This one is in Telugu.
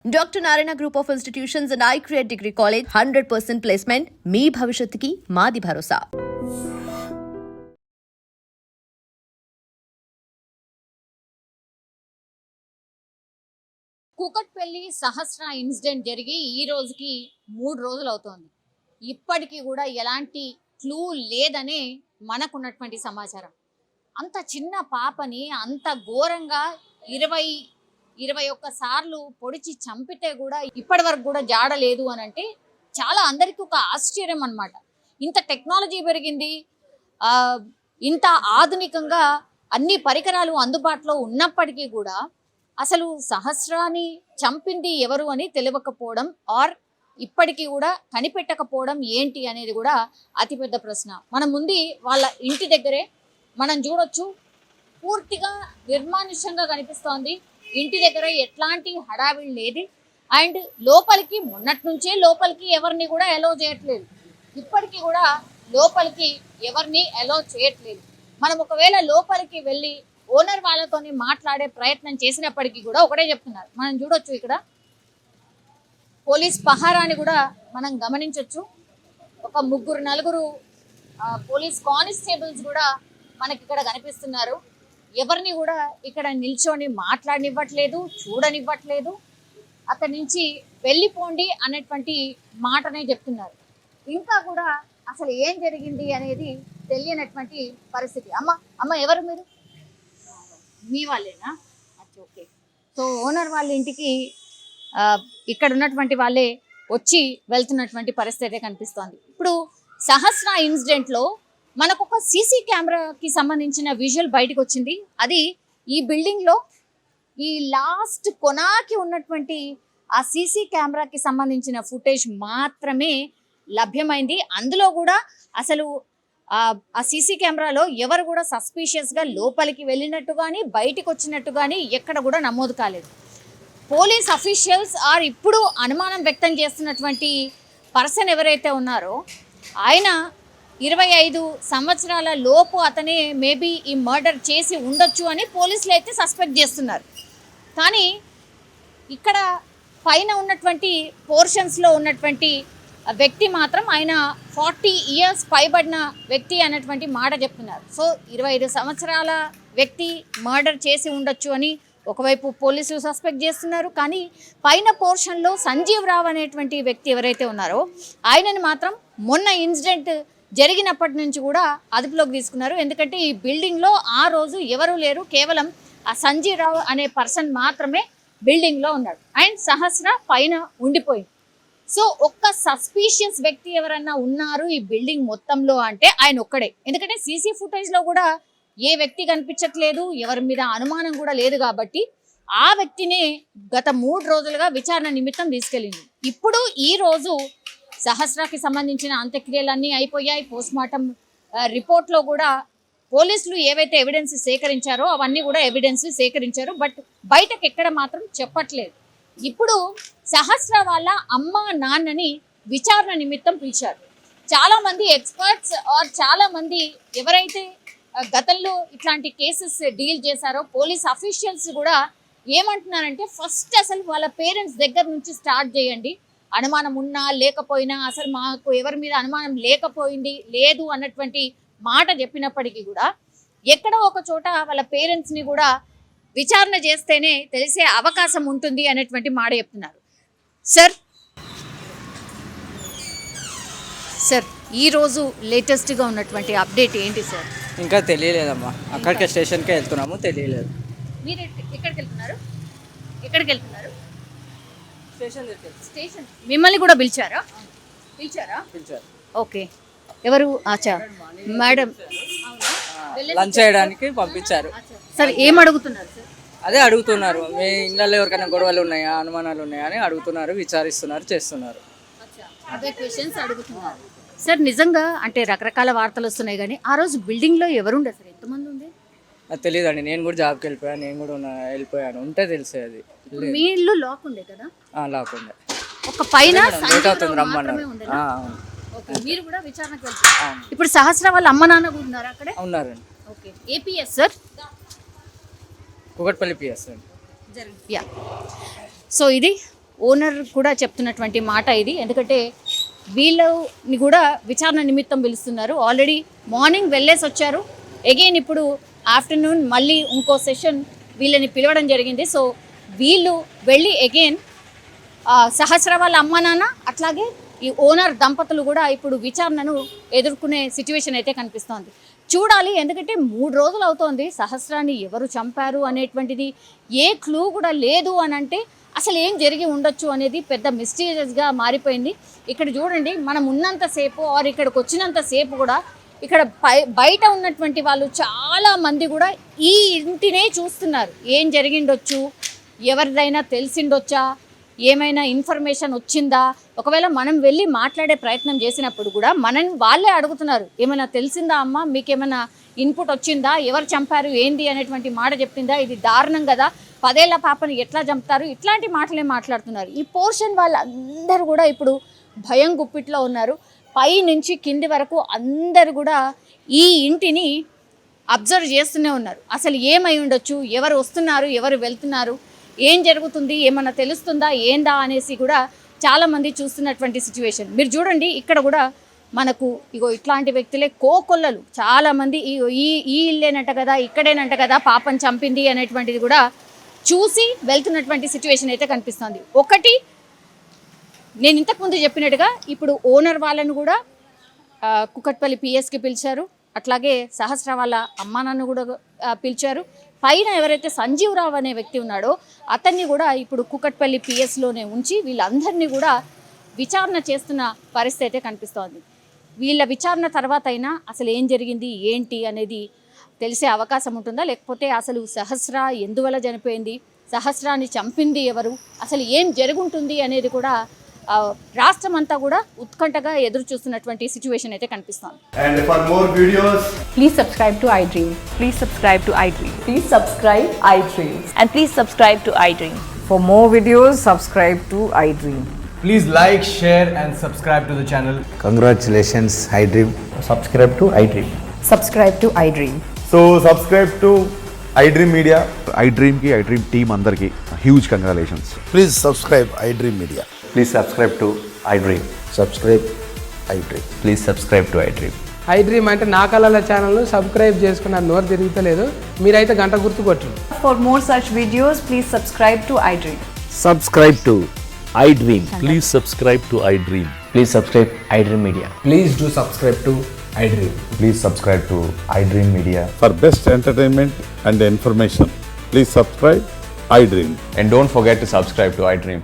Dr. Narayana Group of Institutions and iCreate Degree College 100% placement. మీ భవిష్యత్తుకి మాది భరోసా. కూకట్పల్లి సహస్ర ఇన్సిడెంట్ జరిగి ఈ రోజుకి 3 రోజులు అవుతోంది. ఇప్పటికీ కూడా ఎలాంటి క్లూ లేదనే మనకున్నటువంటి సమాచారం. అంత చిన్న పాపని అంత ఘోరంగా 21 సార్లు పొడిచి చంపితే కూడా ఇప్పటి వరకు కూడా జాడలేదు అని అంటే చాలా అందరికీ ఒక ఆశ్చర్యం అన్నమాట. ఇంత టెక్నాలజీ పెరిగింది, ఇంత ఆధునికంగా అన్ని పరికరాలు అందుబాటులో ఉన్నప్పటికీ కూడా అసలు సహస్రాన్ని చంపింది ఎవరు అని తెలియకపోవడం ఆర్ ఇప్పటికీ కూడా కనిపెట్టకపోవడం ఏంటి అనేది కూడా అతిపెద్ద ప్రశ్న. మన ముందు వాళ్ళ ఇంటి దగ్గరే మనం చూడొచ్చు, పూర్తిగా నిర్మానుష్యంగా కనిపిస్తోంది. ఇంటి దగ్గర ఎట్లాంటి హడావిడి లేదు. అండ్ లోపలికి మొన్నటి నుంచే లోపలికి ఎవరిని కూడా అలౌ చేయట్లేదు. ఇప్పటికీ కూడా లోపలికి ఎవరిని అలౌ చేయట్లేదు. మనం ఒకవేళ లోపలికి వెళ్ళి ఓనర్ వాళ్ళతోని మాట్లాడే ప్రయత్నం చేసినప్పటికీ కూడా ఒకటే చెప్తున్నారు. మనం చూడొచ్చు, ఇక్కడ పోలీస్ పహారాని కూడా మనం గమనించవచ్చు. ఒక 3-4 పోలీస్ కానిస్టేబుల్స్ కూడా మనకి ఇక్కడ కనిపిస్తున్నారు. ఎవరిని కూడా ఇక్కడ నిల్చొని మాట్లాడనివ్వట్లేదు, చూడనివ్వట్లేదు. అక్కడి నుంచి వెళ్ళిపోండి అనేటువంటి మాటనే చెప్తున్నారు. ఇంకా కూడా అసలు ఏం జరిగింది అనేది తెలియనటువంటి పరిస్థితి. అమ్మ ఎవరు మీరు? మీ వాళ్ళేనా? ఓకే. సో ఓనర్ వాళ్ళ ఇంటికి ఇక్కడ ఉన్నటువంటి వాళ్ళే వచ్చి వెళ్తున్నటువంటి పరిస్థితి కనిపిస్తోంది. ఇప్పుడు సహస్ర ఇన్సిడెంట్లో మనకు ఒక సీసీ కెమెరాకి సంబంధించిన విజువల్ బయటకు వచ్చింది. అది ఈ బిల్డింగ్లో ఈ లాస్ట్ కొనాకి ఉన్నటువంటి ఆ సీసీ కెమెరాకి సంబంధించిన ఫుటేజ్ మాత్రమే లభ్యమైంది. అందులో కూడా అసలు ఆ సీసీ కెమెరాలో ఎవరు కూడా సస్పీషియస్గా లోపలికి వెళ్ళినట్టు కానీ బయటికి వచ్చినట్టు కానీ ఎక్కడ కూడా నమోదు కాలేదు. పోలీస్ అఫీషియల్స్ ఆర్ ఇప్పుడు అనుమానం వ్యక్తం చేస్తున్నటువంటి పర్సన్ ఎవరైతే ఉన్నారో ఆయన 25 సంవత్సరాల లోపు అతనే మేబీ ఈ మర్డర్ చేసి ఉండొచ్చు అని పోలీసులు అయితే సస్పెక్ట్ చేస్తున్నారు. కానీ ఇక్కడ పైన ఉన్నటువంటి పోర్షన్స్లో ఉన్నటువంటి వ్యక్తి మాత్రం ఆయన 40 ఇయర్స్ పైబడిన వ్యక్తి అన్నటువంటి మాట చెప్తున్నారు. సో 25 సంవత్సరాల వ్యక్తి మర్డర్ చేసి ఉండొచ్చు అని ఒకవైపు పోలీసులు సస్పెక్ట్ చేస్తున్నారు. కానీ పైన పోర్షన్లో సంజీవ్ రావు అనేటువంటి వ్యక్తి ఎవరైతే ఉన్నారో ఆయనని మాత్రం మొన్న ఇన్సిడెంట్ జరిగినప్పటి నుంచి కూడా అదుపులోకి తీసుకున్నారు. ఎందుకంటే ఈ బిల్డింగ్లో ఆ రోజు ఎవరు లేరు, కేవలం ఆ సంజీవ్ రావు అనే పర్సన్ మాత్రమే బిల్డింగ్లో ఉన్నాడు. అండ్ సహస్ర పైన ఉండిపోయింది. సో ఒక్క సస్పీషియస్ వ్యక్తి ఎవరన్నా ఉన్నారు ఈ బిల్డింగ్ మొత్తంలో అంటే ఆయన ఒక్కడే. ఎందుకంటే సీసీ ఫుటేజ్లో కూడా ఏ వ్యక్తి కనిపించట్లేదు, ఎవరి మీద అనుమానం కూడా లేదు. కాబట్టి ఆ వ్యక్తినే గత 3 రోజులుగా విచారణ నిమిత్తం తీసుకెళ్ళింది. ఇప్పుడు ఈ రోజు సహస్రాకి సంబంధించిన అంత్యక్రియలన్నీ అయిపోయాయి. పోస్ట్మార్టం రిపోర్ట్లో కూడా పోలీసులు ఏవైతే ఎవిడెన్స్ సేకరించారో అవన్నీ కూడా ఎవిడెన్స్ సేకరించారు. బట్ బయటకు ఎక్కడ మాత్రం చెప్పట్లేదు. ఇప్పుడు సహస్ర వాళ్ళ అమ్మ నాన్నని విచారణ నిమిత్తం పిలిచారు. చాలామంది ఎక్స్పర్ట్స్ ఆర్ చాలామంది ఎవరైతే గతంలో ఇట్లాంటి కేసెస్ డీల్ చేశారో పోలీస్ అఫీషియల్స్ కూడా ఏమంటున్నారంటే ఫస్ట్ అసలు వాళ్ళ పేరెంట్స్ దగ్గర నుంచి స్టార్ట్ చేయండి. అనుమానం ఉన్నా లేకపోయినా అసలు మాకు ఎవరి మీద అనుమానం లేదు అన్నటువంటి మాట చెప్పినప్పటికీ కూడా ఎక్కడో ఒక చోట వాళ్ళ పేరెంట్స్ని కూడా విచారణ చేస్తేనే తెలిసే అవకాశం ఉంటుంది అనేటువంటి మాట చెప్తున్నారు. సార్ ఈరోజు లేటెస్ట్గా ఉన్నటువంటి అప్డేట్ ఏంటి సార్? ఇంకా తెలియలేదమ్మా, అక్కడికి స్టేషన్కే వెళ్తున్నాము, తెలియలేదు. మీరు ఎక్కడికి వెళ్తున్నారు? స్టేషన్. మిమ్మల్ని కూడా పిలిచారా? ఓకే. ఎవరు? ఆచా మేడం లంచ్ చేయడానికి పంపించారు. సార్ ఏం అడుగుతున్నారు సార్? అదే అడుగుతున్నారు, మీ ఇళ్ళల్లో ఎవరికైనా గొడవలు ఉన్నాయా, అనుమానాలు ఉన్నాయా అని అడుగుతున్నారు, విచారిస్తున్నారు, చేస్తున్నారు. అదే క్వశ్చన్స్ అడుగుతున్నారు. సార్ నిజంగా అంటే రకరకాల వార్తలు వస్తున్నాయి కానీ ఆ రోజు బిల్డింగ్లో ఎవరుండే సార్? ఎంతమంది ఉంది? అది తెలియదండి. నేను కూడా జాబ్కి వెళ్ళిపోయాను, నేను కూడా వెళ్ళిపోయాను, ఉంటే తెలిసేది. మీ ఇల్లు లాక్ ఉండే కదా? లాక్ ఉండే. ఒక పైన లేట్ అవుతుంది రమ్మన్నారు. మీరు కూడా విచారణకు వెళ్తారు. ఇప్పుడు సహస్ర వాళ్ళ అమ్మ నాన్న కూడా ఉన్నారు అక్కడే? ఉన్నారండి. Okay. APS sir? Kukatpally PS అండి. సో ఇది ఓనర్ కూడా చెప్తున్నటువంటి మాట ఇది. ఎందుకంటే వీళ్ళని కూడా విచారణ నిమిత్తం పిలుస్తున్నారు. ఆల్రెడీ మార్నింగ్ వెళ్ళేసి వచ్చారు. అగైన్ ఇప్పుడు ఆఫ్టర్నూన్ మళ్ళీ ఇంకో సెషన్ వీళ్ళని పిలవడం జరిగింది. సో వీళ్ళు వెళ్ళి అగైన్ సహస్ర వాళ్ళ అమ్మ నాన్న అట్లాగే ఈ ఓనర్ దంపతులు కూడా ఇప్పుడు విచారణను ఎదుర్కొనే సిచ్యువేషన్ అయితే కనిపిస్తోంది. చూడాలి, ఎందుకంటే 3 రోజులు అవుతోంది సహస్రాన్ని ఎవరు చంపారు అనేటువంటిది ఏ క్లూ కూడా లేదు అని అంటే అసలు ఏం జరిగి ఉండొచ్చు అనేది పెద్ద మిస్టీరియస్గా మారిపోయింది. ఇక్కడ చూడండి, మనం ఉన్నంతసేపు ఆర్ ఇక్కడికి వచ్చినంతసేపు కూడా ఇక్కడ బయట ఉన్నటువంటి వాళ్ళు చాలా మంది కూడా ఈ ఇంటినే చూస్తున్నారు. ఏం జరిగిండొచ్చు, ఎవరిదైనా తెలిసిండొచ్చా, ఏమైనా ఇన్ఫర్మేషన్ వచ్చిందా, ఒకవేళ మనం వెళ్ళి మాట్లాడే ప్రయత్నం చేసినప్పుడు కూడా వాళ్ళే అడుగుతున్నారు, ఏమైనా తెలిసిందా అమ్మ, మీకేమైనా ఇన్పుట్ వచ్చిందా, ఎవరు చంపారు ఏంది అనేటువంటి మాట చెప్పిందా, ఇది దారుణం కదా, 10 ఏళ్ల పాపని ఎట్లా చంపుతారు, ఇట్లాంటి మాటలే మాట్లాడుతున్నారు. ఈ పోర్షన్ వాళ్ళందరూ కూడా ఇప్పుడు భయం గుప్పిట్లో ఉన్నారు. పై నుంచి కింది వరకు అందరు కూడా ఈ ఇంటిని అబ్జర్వ్ చేస్తూనే ఉన్నారు. అసలు ఏమై ఉండొచ్చు, ఎవరు వస్తున్నారు, ఎవరు వెళ్తున్నారు, ఏం జరుగుతుంది, ఏమన్నా తెలుస్తుందా ఏందా అనేసి కూడా చాలామంది చూస్తున్నటువంటి సిచ్యువేషన్. మీరు చూడండి, ఇక్కడ కూడా మనకు ఇగో ఇట్లాంటి వ్యక్తులే కోకొల్లలు చాలామంది ఈ ఇల్లేనంట కదా, ఇక్కడేనంట కదా పాపం చంపింది అనేటువంటిది కూడా చూసి వెళ్తున్నటువంటి సిచ్యువేషన్ అయితే కనిపిస్తుంది. ఒకటి, నేను ఇంతకుముందు చెప్పినట్టుగా ఇప్పుడు ఓనర్ వాళ్ళను కూడా కుకట్పల్లి పిఎస్కి పిలిచారు. అట్లాగే సహస్ర వాళ్ళ అమ్మా నాన్న కూడా పిలిచారు. పైన ఎవరైతే సంజీవ్ రావు అనే వ్యక్తి ఉన్నాడో అతన్ని కూడా ఇప్పుడు కుకట్పల్లి పిఎస్లోనే ఉంచి వీళ్ళందరినీ కూడా విచారణ చేస్తున్న పరిస్థితి అయితే కనిపిస్తోంది. వీళ్ళ విచారణ తర్వాత అయినా అసలు ఏం జరిగింది ఏంటి అనేది తెలిసే అవకాశం ఉంటుందా, లేకపోతే అసలు సహస్ర ఎందువల్ల చనిపోయింది, సహస్రాన్ని చంపింది ఎవరు, అసలు ఏం జరుగుంటుంది అనేది కూడా రాష్ట్రం అంతా కూడా ఉత్కంఠగా ఎదురు చూస్తున్నటువంటి సిచ్యువేషన్ అయితే కనిపిస్తోంది. And for more videos, Please subscribe to iDream. Please subscribe to iDream. Please subscribe iDream. And please subscribe to iDream. For more videos, subscribe to iDream. please like, share and subscribe to the channel. Congratulations, iDream. Subscribe to iDream. Subscribe to iDream. So subscribe to iDream Media. iDream ki iDream team andarki huge congratulations. Please subscribe iDream Media. Please subscribe to iDream. Subscribe iDream. Please subscribe to iDream. iDream అంటే నా కళల ఛానల్ సబ్స్క్రైబ్ చేసుకున్న నోరు తిరుగుతలేదు, మీరైతే గంట గుర్తు కొట్టండి. For more such videos, please subscribe to iDream. Subscribe to iDream. Please subscribe to iDream. Please subscribe iDream Media. Please do subscribe to iDream. Please subscribe to iDream Media. For best entertainment and information, please subscribe iDream. And don't forget to subscribe to iDream.